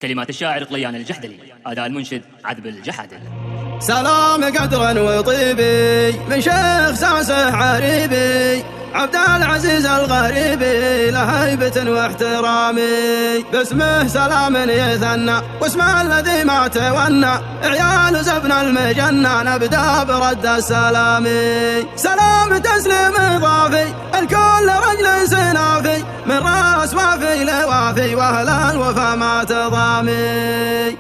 كلمات الشاعر قليان الجحدلي، أداء المنشد عذب الجحادل. سلام قدر وطيبي من شيخ ساسه عريبي عبد العزيز الغريبي له هيبة واحترامي، باسمه سلام يثنى واسمه الذي ما تونى، عيال زبن المجنة نبدأ برد السلام. سلام تسليم اضافي الكل رجل سنافي من راس وافي لوافي واهل الوفا ما تضامي.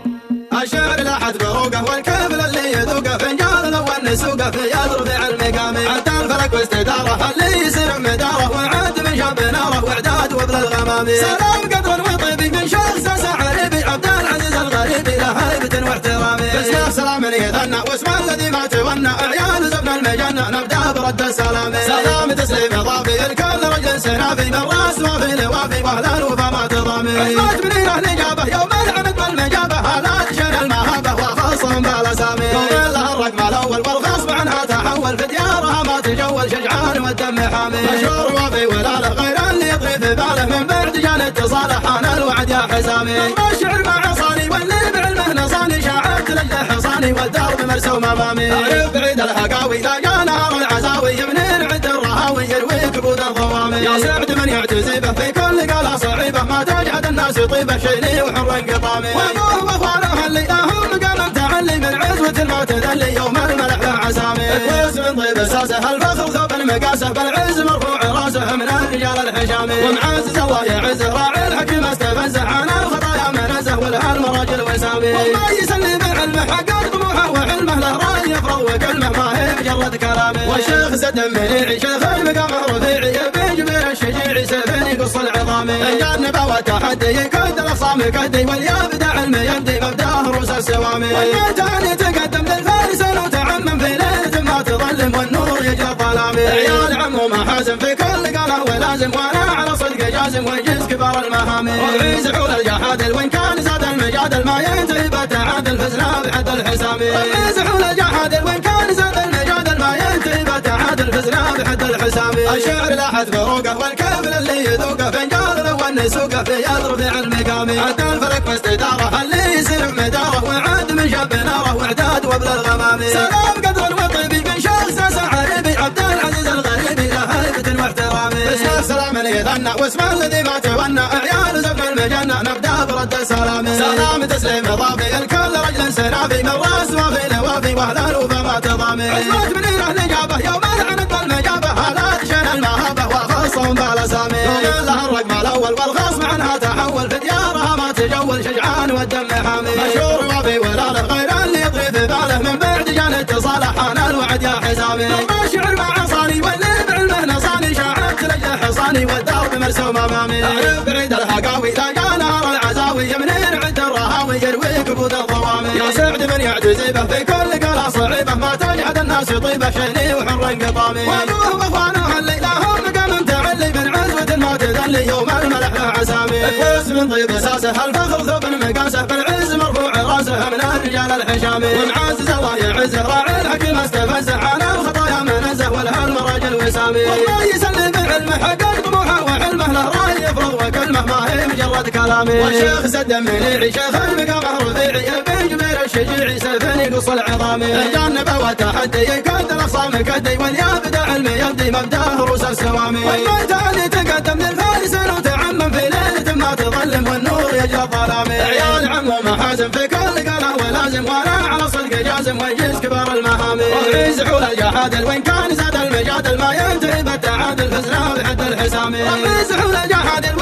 الشعر لاحت بروقه والكفل اللي يذوقه فنجان لو النسوقه في يضرب المقام، حتى الفلك واستداره اللي يسير مداره وعد من شاب ناره واعداد وبل الغمام. سلام قدر وطيبي من شخص عريبي عبد العزيز الغريبي له هيبة واحترامي، باسمه سلام يثنى واسمه الذي ما تونى، عيال زبن المجنة نبدا برد السلام. سلام تسليم اضافي الكل رجل سنافي من راس وافي لوافي واهل الوفا ما تضامي. عزمت من اهل اجابه يوم العمد بالمجابه هالات شن المهابه وخاصهم بالاسامي، يوم له الرقم الاول والغصب عنها تحول في ديارها ما تجول شجعان والدم حامي. مشهور وافي ولا له غير اللي يطغي في باله من بعد جان اتصاله حان الوعد يا حزامي. الشعر مع صاني واللي بعلمه نصاني شاعرت لجه حصاني والدرب مرسوم امامي. اعرف بعيد الهقاوي اذا جاء نهار العزاوي منين عد الرهاوي يروي كبود الضوامي. يا سعد من يعتزي به في كل قاله صعيبه ما تجعد الناس طيبه شيني وحر انقطامي. وابوه واخوانه اللي لهم مقام تعلي من عزوه ما تذلي يوم الملح له عسامي. كويس من طيب اساسه الفخر ثوب المقاسه بالعز مرفوع راسه من الرجال الحشامي. ومعزز الله يعزه راعي الحكيم استفزه عن الخطايا منزه والهل مراجل وسامي. والله يسلم بعلمه حقق طموحه وعلمه له راي يفرض وكلمه ما هي مجرد كلامي. والشيخ زد منيعي شيخ المقام رفيعي يبي جبير الشجيعي سيفني قص العظامي. الجانب والتحدي يكد الاخصام كدي واليابدع علمي يمدي مبداه روس السوامي. والميتان يتقدم للفارس وتعمم في ليله ما تظلم والنور يجرى الظلامي. عيال عمو محازم في كل قاله ولازم وانا على صدق جازم ويجز كبار المهامي. ربعي زحول الجحادل وان كان زاد المجادل ما ينتهي بالتعادل فزنا بحد الحسامي. ربعي زحول الجحادل وان كان زاد المجادل ما ينتهي بالتعادل فزنا بحد الحسامي. الشعر لاحت بروقه والكفل اللي يذوقه فنجان لو النسوقه في يضرب المقام، حتى الفلك واستداره اللي يسير مداره وعد من شاب ناره واعداد وبل الغمام. سلام قدر وطيبي من شخص عريبي عبد العزيز الغريبي له هيبة واحترامي، باسمه سلام يثنى واسمه الذي ما تونى، عيال زبن المجنة نبدا برد السلام. سلام تسليم اضافي الكل رجل سنافي من راس وافي لوافي واهل الوفا ما تضامي. عزمت من اهل اجابه يوم العند بالمجابه هالات شن المهابه وخاصهم بالاسامي. يوم له الرقم الاول والخصم عنها تحول في ديارها ما تجول شجعان والدم حامي. مشهور وافي ولا له غير اللي يطغي في باله من بعد جان اتصاله حان الوعد يا حزامي. الشعر مع صاني واللي بعلمه نصاني شاعرت لجه حصاني والدرب مرسوم امامي. اعرف بعيد الهقاوي اذا جاء نهار العزاوي منين عد الرهاوي يروي كبود الضوامي. يا سعد من يعتزي به في كل قاله صعيبه ما تجعد الناس طيبه شيني وحر انقطامي. وابوه واخوانه اللي لهم مقام تعلي من عزوه ما تذلي يوم الملح له عسامي. كويس من طيب اساسه الفخر ثوب المقاسه بالعز مرفوع راسه من الرجال الحشامي. ومعزز الله يعزه راعي الحكيم استفزه عن الخطايا منزه والهل مراجل وسامي. والله يسلم بعلمه حقق طموحه وعلمه له راي يفرض وكلمه ما هي مجرد كلامي. والشيخ زد منيعي شيخ المقام رفيعي يبي جبير الشجيعي سيفني قص العظامي. الجانب والتحدي يكد الاخصام كدي واليابدع علمي يبدي مبداه روس السوامي. والميتان يتقدم للفارس وتعمم في ليله ما تظلم والنور يجرى الظلامي. عيال عمو محازم في كل قاله ولازم وانا على صدق جازم ويجز كبار المهامي. ربعي زحول الجحادل وان كان زاد المجادل ما ينتهي بالتعادل فزنا بحد الحسامي. ربعي زحول الجحادل